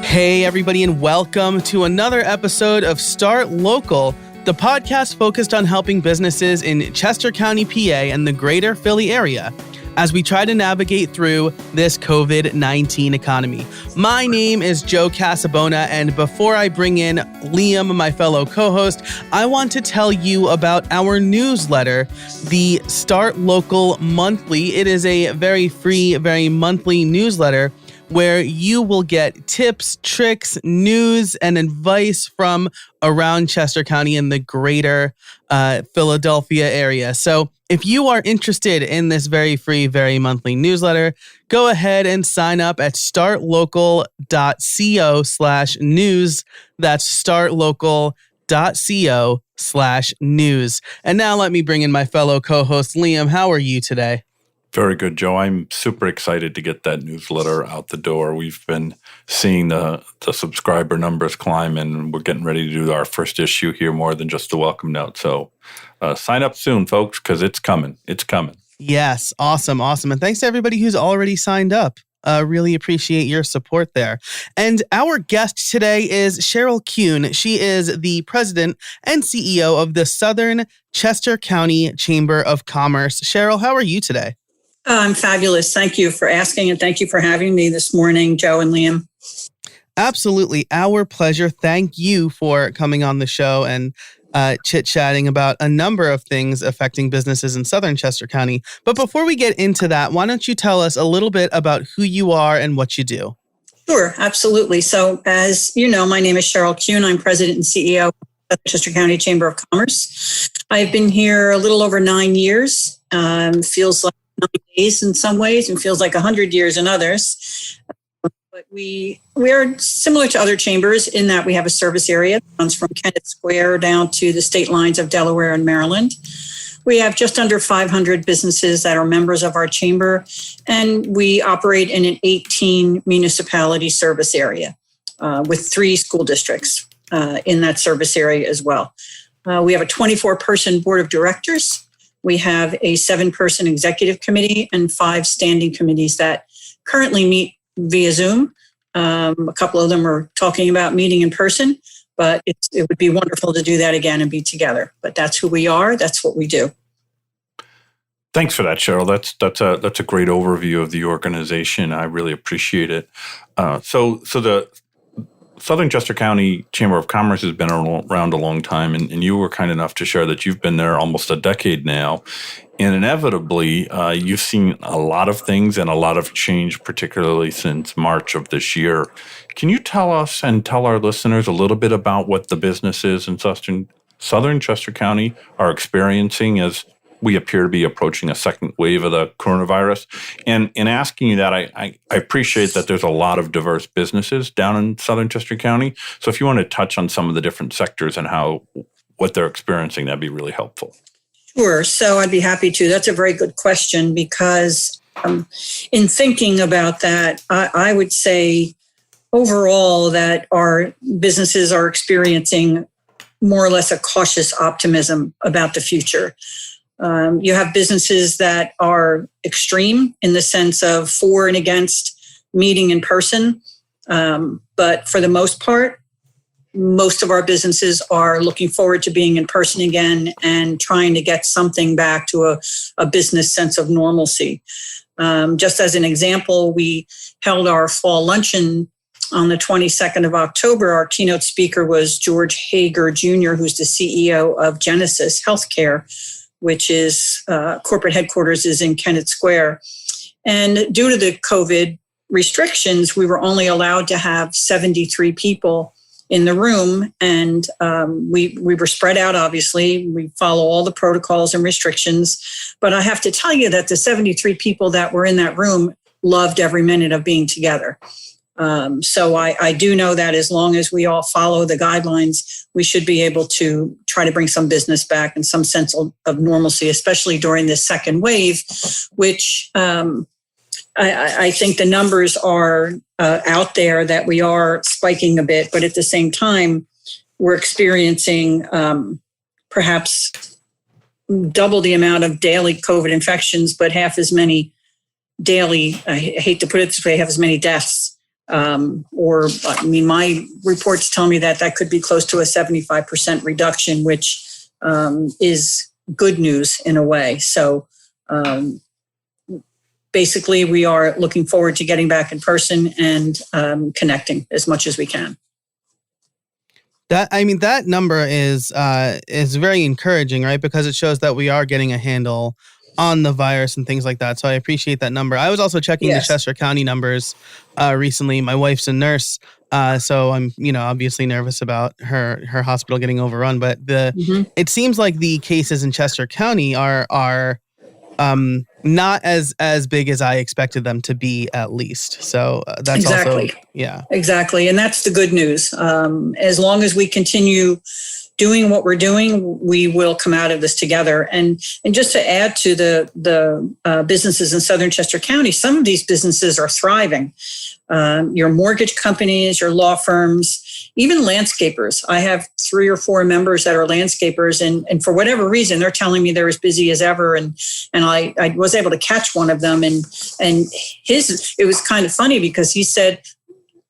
Hey, everybody, and welcome to another episode of Start Local, the podcast focused on helping businesses in Chester County, PA, and the greater Philly area as we try to navigate through this COVID-19 economy. My name is Joe Casabona, and before I bring in Liam, my fellow co-host, I want to tell you about our newsletter, the Start Local Monthly. It is a very free, very monthly newsletter where you will get tips, tricks, news, and advice from around Chester County and the greater Philadelphia area. So if you are interested in this very free, very monthly newsletter, go ahead and sign up at startlocal.co/news. That's startlocal.co/news. And now let me bring in my fellow co-host, Liam. How are you today? Very good, Joe. I'm super excited to get that newsletter out the door. We've been seeing the subscriber numbers climb, and we're getting ready to do our first issue here, more than just a welcome note. So sign up soon, folks, because it's coming. It's coming. Yes. Awesome. And thanks to everybody who's already signed up. Really appreciate your support there. And our guest today is Cheryl Kuhn. She is the president and CEO of the Southern Chester County Chamber of Commerce. Cheryl, how are you today? I'm fabulous. Thank you for asking, and thank you for having me this morning, Joe and Liam. Absolutely. Our pleasure. Thank you for coming on the show and chit-chatting about a number of things affecting businesses in Southern Chester County. But before we get into that, why don't you tell us a little bit about who you are and what you do? Sure, absolutely. So as you know, my name is Cheryl Kuhn. I'm president and CEO of the Chester County Chamber of Commerce. I've been here a little over 9 years. Feels like 9 days in some ways and feels like 100 years in others. But we are similar to other chambers in that we have a service area that runs from Kennett Square down to the state lines of Delaware and Maryland. We have just under 500 businesses that are members of our chamber, and we operate in an 18 municipality service area with 3 school districts in that service area as well. We have a 24-person board of directors. We have a 7-person executive committee and 5 standing committees that currently meet via Zoom. A couple of them are talking about meeting in person, but it would be wonderful to do that again and be together. But that's who we are. That's what we do. Thanks for that, Cheryl. That's a great overview of the organization. I really appreciate it. So the Southern Chester County Chamber of Commerce has been around a long time, and you were kind enough to share that you've been there almost a decade now. And inevitably, you've seen a lot of things and a lot of change, particularly since March of this year. Can you tell us and tell our listeners a little bit about what the businesses in Southern Chester County are experiencing as we appear to be approaching a second wave of the coronavirus? And in asking you that, I appreciate that there's a lot of diverse businesses down in Southern Chester County. So if you want to touch on some of the different sectors and what they're experiencing, that'd be really helpful. Sure. So I'd be happy to. That's a very good question because in thinking about that, I would say overall that our businesses are experiencing more or less a cautious optimism about the future. You have businesses that are extreme in the sense of for and against meeting in person. But for the most part, most of our businesses are looking forward to being in person again and trying to get something back to a business sense of normalcy. Just as an example, we held our fall luncheon on the 22nd of October. Our keynote speaker was George Hager Jr., who's the CEO of Genesis Healthcare, which is corporate headquarters is in Kennett Square. And due to the COVID restrictions, we were only allowed to have 73 people in the room. And we were spread out, obviously. We follow all the protocols and restrictions. But I have to tell you that the 73 people that were in that room loved every minute of being together. So I do know that as long as we all follow the guidelines, we should be able to try to bring some business back and some sense of normalcy, especially during this second wave, which I think the numbers are out there that we are spiking a bit, but at the same time, we're experiencing perhaps double the amount of daily COVID infections, but half as many daily, I hate to put it this way, half as many deaths My reports tell me that could be close to a 75% reduction, which is good news in a way. So basically, we are looking forward to getting back in person and connecting as much as we can. That number is very encouraging, right? Because it shows that we are getting a handle on the virus and things like that. So I appreciate that number. I was also checking the Chester County numbers recently. My wife's a nurse, so I'm obviously nervous about her hospital getting overrun. But it seems like the cases in Chester County are not as big as I expected them to be, at least. So that's exactly. Exactly. And that's the good news. As long as we continue doing what we're doing, we will come out of this together. And just to add to the businesses in Southern Chester County, some of these businesses are thriving. Your mortgage companies, your law firms, even landscapers. I have 3 or 4 members that are landscapers, and for whatever reason, they're telling me they're as busy as ever. And I was able to catch one of them, and it was kind of funny because he said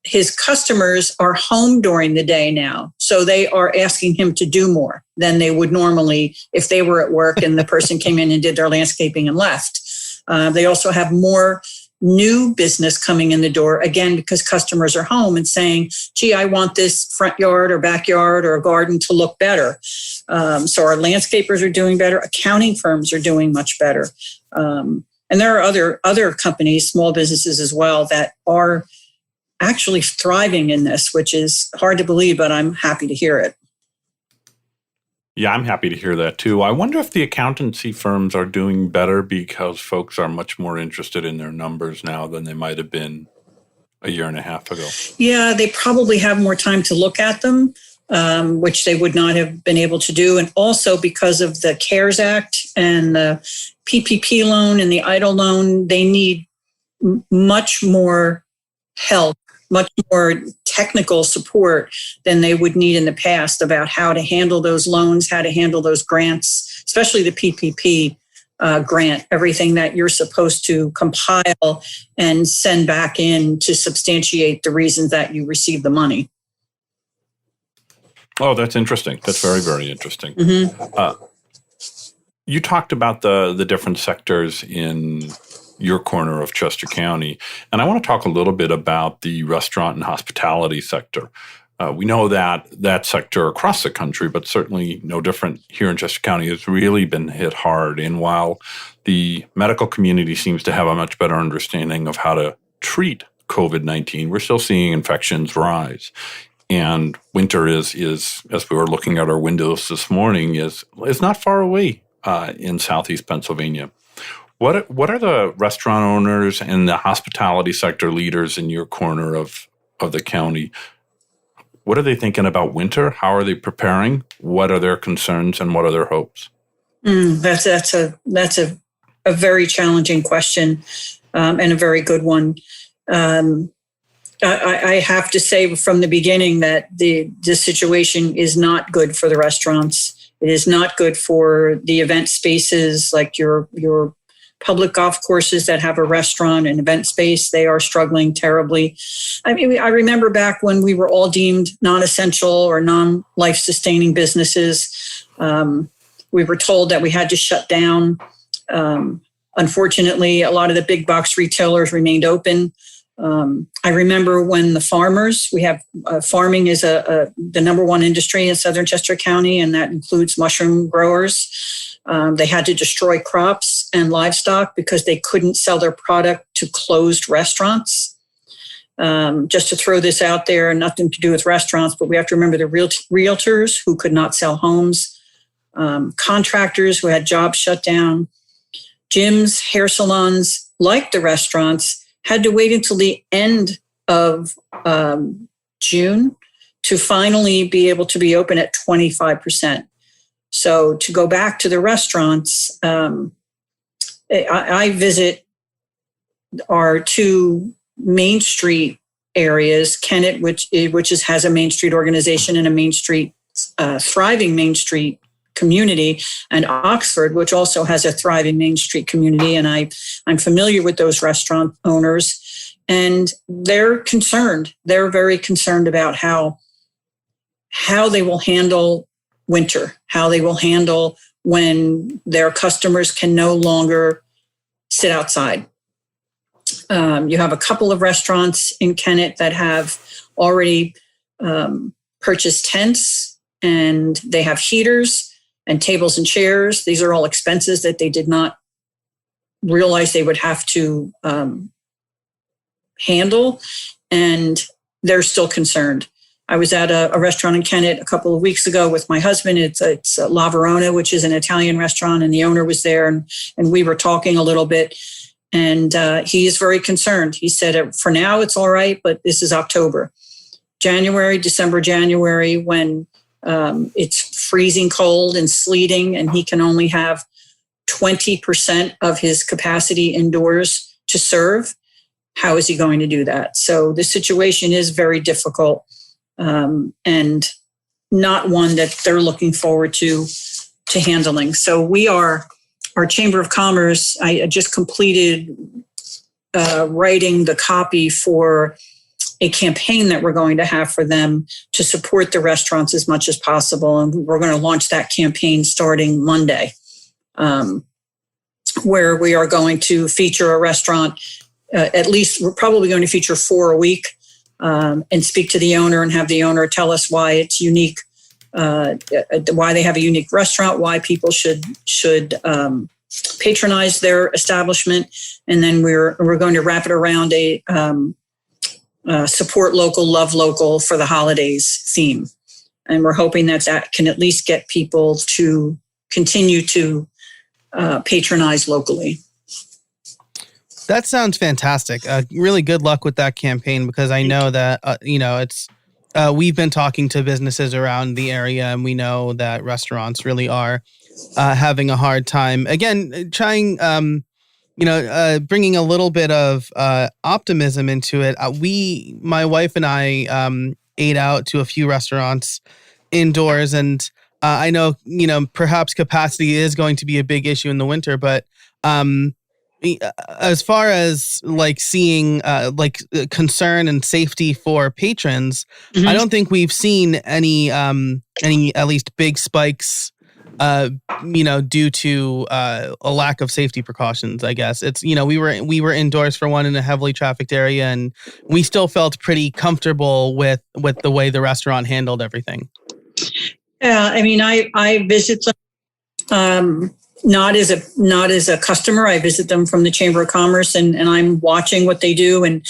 his customers are home during the day now, so they are asking him to do more than they would normally if they were at work and the person came in and did their landscaping and left. They also have more new business coming in the door, again, because customers are home and saying, gee, I want this front yard or backyard or garden to look better. So our landscapers are doing better. Accounting firms are doing much better. And there are other companies, small businesses as well, that are actually thriving in this, which is hard to believe, but I'm happy to hear it. Yeah, I'm happy to hear that too. I wonder if the accountancy firms are doing better because folks are much more interested in their numbers now than they might have been a year and a half ago. Yeah, they probably have more time to look at them, which they would not have been able to do. And also because of the CARES Act and the PPP loan and the EIDL loan, they need much more help, much more technical support than they would need in the past about how to handle those loans, how to handle those grants, especially the PPP grant, everything that you're supposed to compile and send back in to substantiate the reasons that you received the money. Oh, that's interesting. That's very, very interesting. Mm-hmm. You talked about the different sectors in your corner of Chester County. And I want to talk a little bit about the restaurant and hospitality sector. We know that sector across the country, but certainly no different here in Chester County, has really been hit hard. And while the medical community seems to have a much better understanding of how to treat COVID-19, we're still seeing infections rise. And winter is as we were looking at our windows this morning, is not far away in southeast Pennsylvania. What are the restaurant owners and the hospitality sector leaders in your corner of the county? What are they thinking about winter? How are they preparing? What are their concerns and what are their hopes? That's a very challenging question and a very good one. I have to say from the beginning that the situation is not good for the restaurants. It is not good for the event spaces like your public golf courses that have a restaurant and event space. They are struggling terribly. I mean, I remember back when we were all deemed non-essential or non-life sustaining businesses. We were told that we had to shut down. Unfortunately, a lot of the big box retailers remained open. I remember when the farmers, we have farming is the number one industry in Southern Chester County, and that includes mushroom growers. They had to destroy crops and livestock because they couldn't sell their product to closed restaurants. Just to throw this out there, nothing to do with restaurants, but we have to remember the realtors who could not sell homes, contractors who had jobs shut down, gyms, hair salons, like the restaurants, had to wait until the end of June to finally be able to be open at 25%. So to go back to the restaurants, I visit our 2 Mainstreet areas, Kennett, which has a Mainstreet organization, and a Mainstreet, thriving Mainstreet community, and Oxford, which also has a thriving Main Street community. And I'm familiar with those restaurant owners, and they're concerned. They're very concerned about how they will handle winter, how they will handle when their customers can no longer sit outside. You have a couple of restaurants in Kennett that have already purchased tents, and they have heaters and tables and chairs. These are all expenses that they did not realize they would have to handle, and they're still concerned. I was at a restaurant in Kennett a couple of weeks ago with my husband. It's La Verona, which is an Italian restaurant, and the owner was there, and we were talking a little bit. And he is very concerned. He said, for now, it's all right, but this is October. December, January, when it's freezing cold and sleeting, and he can only have 20% of his capacity indoors to serve. How is he going to do that? So the situation is very difficult. And not one that they're looking forward to handling. So our Chamber of Commerce, I just completed writing the copy for a campaign that we're going to have for them to support the restaurants as much as possible. And we're going to launch that campaign starting Monday, where we are going to feature a restaurant. At least we're probably going to feature 4 a week. And speak to the owner and have the owner tell us why it's unique, why they have a unique restaurant, why people should patronize their establishment. And then we're going to wrap it around a support local, love local for the holidays theme. And we're hoping that can at least get people to continue to patronize locally. That sounds fantastic. Really good luck with that campaign, because I know that, it's we've been talking to businesses around the area, and we know that restaurants really are having a hard time. Again, trying, bringing a little bit of optimism into it. My wife and I ate out to a few restaurants indoors, and I know, perhaps capacity is going to be a big issue in the winter, but as far as seeing concern and safety for patrons, mm-hmm. I don't think we've seen any at least big spikes, due to a lack of safety precautions. I guess it's, we were indoors for one in a heavily trafficked area, and we still felt pretty comfortable with the way the restaurant handled everything. Yeah, I mean, I visit them. Not as a customer. I visit them from the Chamber of Commerce, and I'm watching what they do, and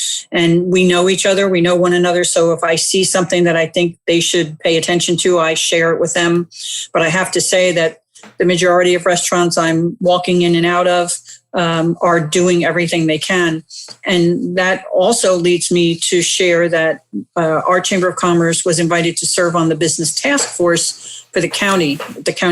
we know each other. We know one another. So if I see something that I think they should pay attention to, I share it with them. But I have to say that the majority of restaurants I'm walking in and out of are doing everything they can. And that also leads me to share that our Chamber of Commerce was invited to serve on the business task force for the county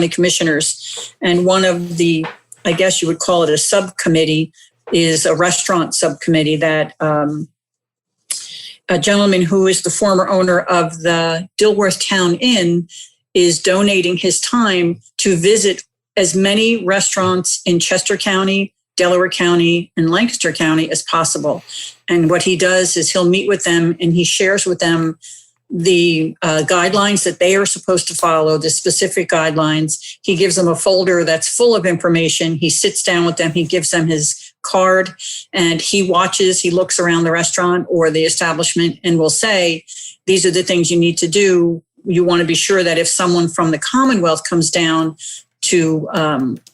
commissioners. And one of the, I guess you would call it a subcommittee, is a restaurant subcommittee that a gentleman who is the former owner of the Dilworth Town Inn is donating his time to visit as many restaurants in Chester County, Delaware County, and Lancaster County as possible. And what he does is he'll meet with them, and he shares with them the guidelines that they are supposed to follow, the specific guidelines. He gives them a folder that's full of information. He sits down with them. He gives them his card, and he looks around the restaurant or the establishment and will say, these are the things you need to do. You want to be sure that if someone from the Commonwealth comes down to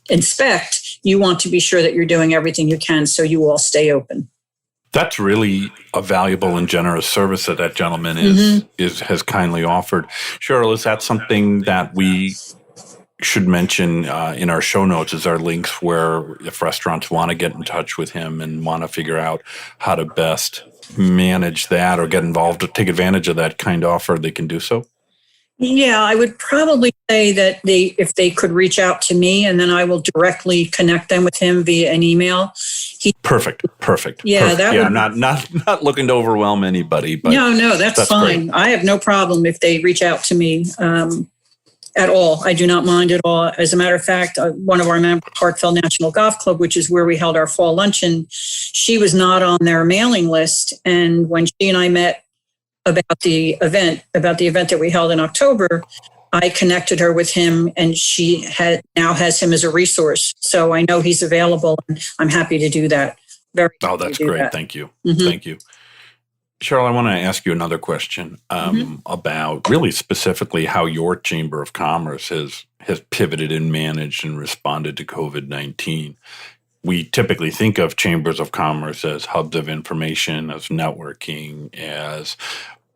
inspect, you want to be sure that you're doing everything you can so you all stay open. That's really a valuable and generous service that gentleman has kindly offered. Cheryl, is that something that we should mention in our show notes? Is there links where if restaurants want to get in touch with him and want to figure out how to best manage that or get involved or take advantage of that kind offer, they can do so? Yeah, I would probably say that if they could reach out to me, and then I will directly connect them with him via an email. Perfect. Yeah, perfect. Not looking to overwhelm anybody. But no, that's fine. Great. I have no problem if they reach out to me. At all. I do not mind at all. As a matter of fact, one of our members, Hartfeld National Golf Club, which is where we held our fall luncheon, she was not on their mailing list. And when she and I met about the event that we held in October, I connected her with him, and she now has him as a resource. So I know he's available, and I'm happy to do that. Oh, that's great. That. Thank you. Mm-hmm. Thank you. Cheryl, I want to ask you another question about really specifically how your Chamber of Commerce has pivoted and managed and responded to COVID-19. We typically think of chambers of commerce as hubs of information, as networking, as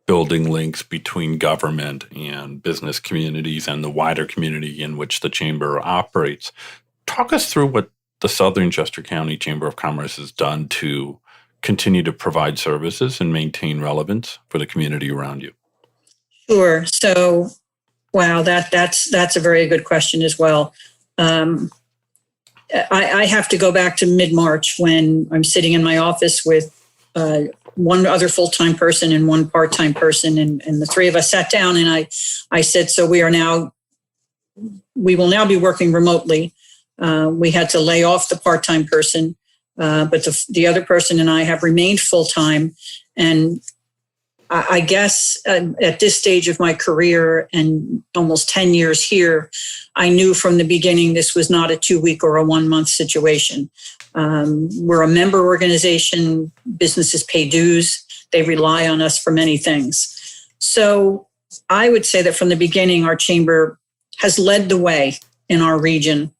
building links between government and business communities and the wider community in which the chamber operates. Talk us through what the Southern Chester County Chamber of Commerce has done to continue to provide services and maintain relevance for the community around you. Sure. So, wow, that's a very good question as well. I have to go back to mid-March when I'm sitting in my office with one other full-time person and one part-time person, and the three of us sat down, and I said, so we will now be working remotely. We had to lay off the part-time person, but the other person and I have remained full-time. And I guess at this stage of my career and almost 10 years here, I knew from the beginning this was not a 2-week or a 1-month situation. We're a member organization. Businesses pay dues. They rely on us for many things. So I would say that from the beginning, our chamber has led the way in our region.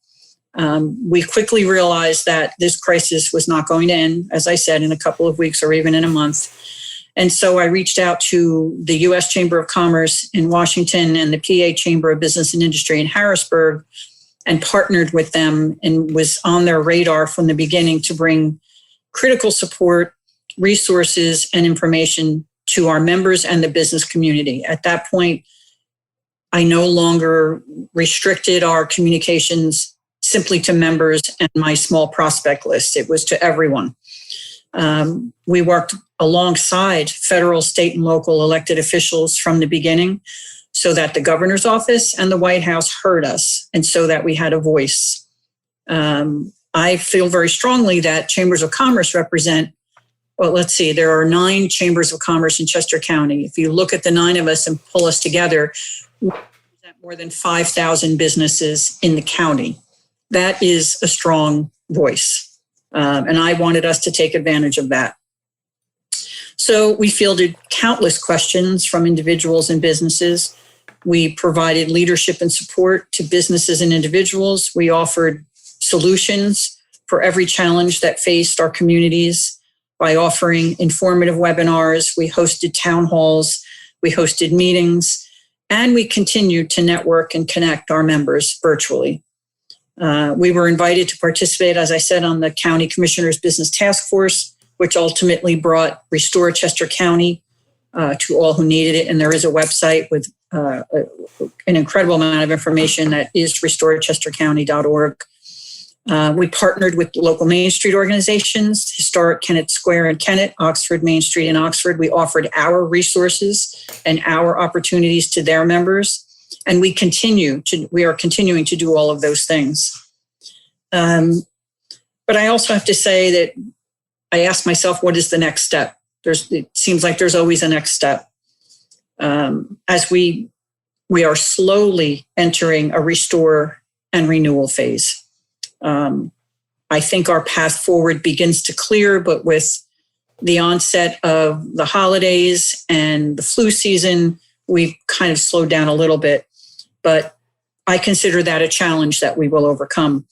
We quickly realized that this crisis was not going to end, as I said, in a couple of weeks or even in a month. And so I reached out to the U.S. Chamber of Commerce in Washington and the PA Chamber of Business and Industry in Harrisburg and partnered with them and was on their radar from the beginning to bring critical support, resources, and information to our members and the business community. At that point, I no longer restricted our communications simply to members and my small prospect list. It was to everyone. We worked alongside federal, state, and local elected officials from the beginning so that the governor's office and the White House heard us and so that we had a voice. I feel very strongly that chambers of commerce represent, well, let's see, there are 9 chambers of commerce in Chester County. If you look at the 9 of us and pull us together, we represent more than 5,000 businesses in the county. That is a strong voice. And I wanted us to take advantage of that. So we fielded countless questions from individuals and businesses. We provided leadership and support to businesses and individuals. We offered solutions for every challenge that faced our communities by offering informative webinars. We hosted town halls, we hosted meetings, and we continued to network and connect our members virtually. We were invited to participate, as I said, on the County Commissioner's Business Task Force, which ultimately brought Restore Chester County to all who needed it. And there is a website with an incredible amount of information that is restorechestercounty.org. We partnered with local Mainstreet organizations, Historic Kennett Square in Kennett, Oxford Mainstreet in Oxford. We offered our resources and our opportunities to their members. And we are continuing to do all of those things. But I also have to say that I ask myself, what is the next step? It seems like there's always a next step. As we are slowly entering a restore and renewal phase. I think our path forward begins to clear, but with the onset of the holidays and the flu season, we've kind of slowed down a little bit. But I consider that a challenge that we will overcome.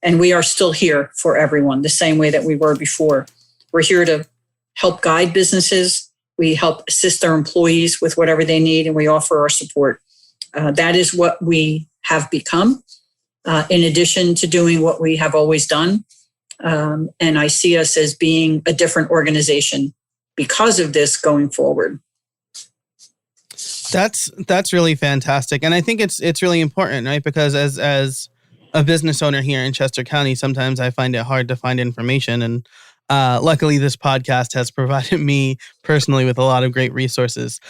And we are still here for everyone, the same way that we were before. We're here to help guide businesses. We help assist our employees with whatever they need, and we offer our support. That is what we have become, in addition to doing what we have always done. And I see us as being a different organization because of this going forward. That's really fantastic. And I think it's really important, right? Because as a business owner here in Chester County, sometimes I find it hard to find information. And Luckily, this podcast has provided me personally with a lot of great resources.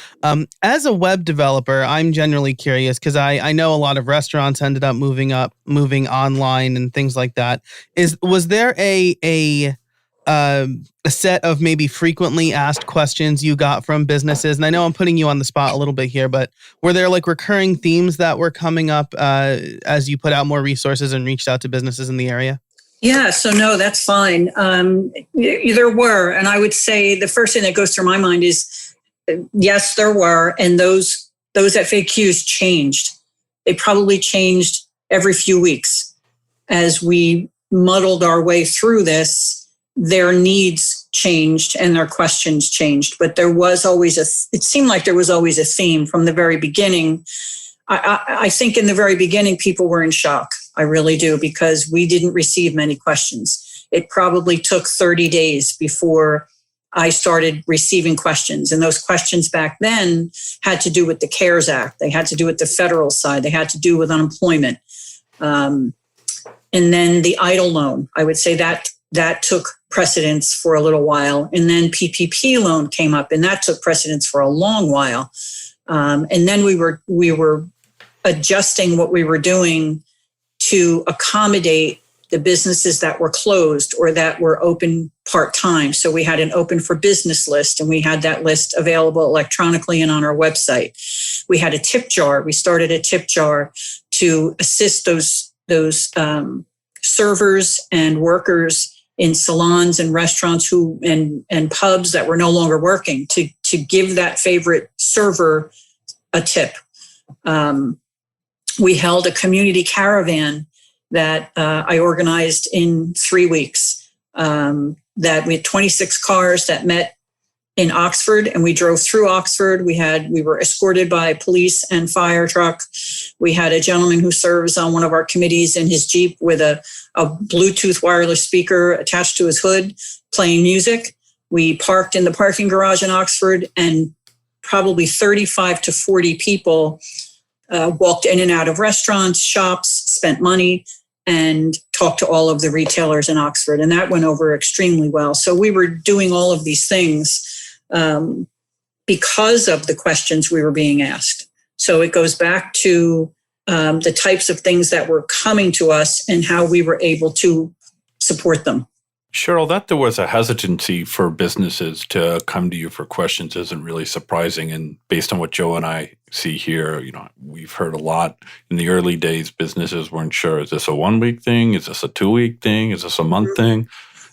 As a web developer, I'm generally curious because I know a lot of restaurants ended up moving online and things like that. Was there a set of maybe frequently asked questions you got from businesses? And I know I'm putting you on the spot a little bit here, but were there like recurring themes that were coming up as you put out more resources and reached out to businesses in the area? Yeah, so no, that's fine. There were, and I would say the first thing that goes through my mind is, yes, there were, and those FAQs changed. They probably changed every few weeks. As we muddled our way through this, their needs changed and their questions changed. But there was always it seemed like there was always a theme from the very beginning. I think in the very beginning, people were in shock. I really do, because we didn't receive many questions. It probably took 30 days before I started receiving questions. And those questions back then had to do with the CARES Act. They had to do with the federal side. They had to do with unemployment. And then the EIDL loan, I would say that took precedence for a little while. And then PPP loan came up, and that took precedence for a long while. And then we were adjusting what we were doing to accommodate the businesses that were closed or that were open part-time. So we had an open for business list, and we had that list available electronically and on our website. We had a tip jar. We started a tip jar to assist those servers and workers in salons and restaurants and pubs that were no longer working, to give that favorite server a tip. We held a community caravan that I organized in 3 weeks. That we had 26 cars that met in Oxford, and we drove through Oxford. We were escorted by police and fire truck. We had a gentleman who serves on one of our committees in his Jeep with a Bluetooth wireless speaker attached to his hood, playing music. We parked in the parking garage in Oxford, and probably 35 to 40 people walked in and out of restaurants, shops, spent money, and talked to all of the retailers in Oxford. And that went over extremely well. So we were doing all of these things because of the questions we were being asked. So it goes back to the types of things that were coming to us and how we were able to support them. Cheryl, that there was a hesitancy for businesses to come to you for questions isn't really surprising. And based on what Joe and I see here, we've heard a lot in the early days, businesses weren't sure, is this a 1 week thing? Is this a 2 week thing? Is this a month thing?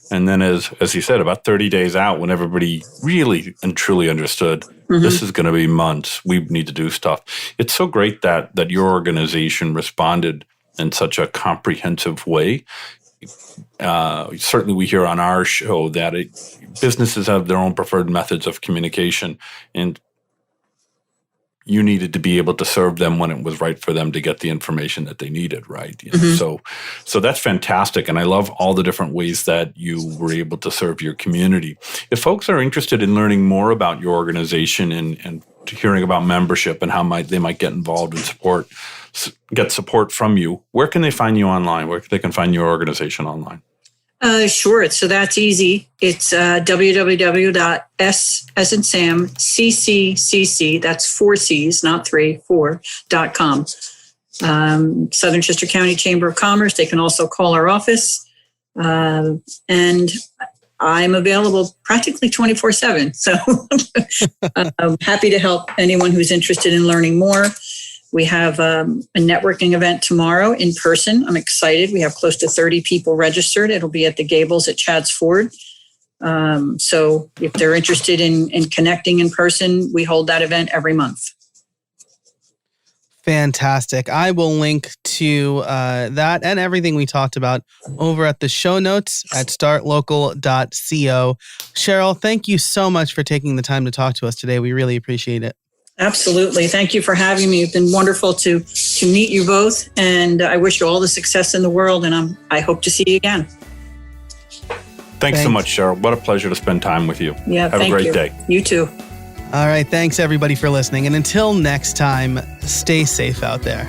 And then as he said, about 30 days out, when everybody really and truly understood, this is going to be months, we need to do stuff. It's so great that your organization responded in such a comprehensive way. Certainly we hear on our show that businesses have their own preferred methods of communication, and you needed to be able to serve them when it was right for them to get the information that they needed, right? So that's fantastic. And I love all the different ways that you were able to serve your community. If folks are interested in learning more about your organization and hearing about membership and how they might get involved and get support from you, where can they find you online? Where they can find your organization online? Sure. So that's easy. It's www.s as in Sam, CCCC, that's 4 C's, not 3, 4.com. Southern Chester County Chamber of Commerce. They can also call our office. And I'm available practically 24/7. So I'm happy to help anyone who's interested in learning more. We have a networking event tomorrow in person. I'm excited. We have close to 30 people registered. It'll be at the Gables at Chadds Ford. So if they're interested in connecting in person, we hold that event every month. Fantastic. I will link to that and everything we talked about over at the show notes at startlocal.co. Cheryl, thank you so much for taking the time to talk to us today. We really appreciate it. Absolutely. Thank you for having me. It's been wonderful to meet you both, and I wish you all the success in the world, and I hope to see you again. Thanks so much, Cheryl. What a pleasure to spend time with you. Yeah, have a great day. You too. All right. Thanks, everybody, for listening. And until next time, stay safe out there.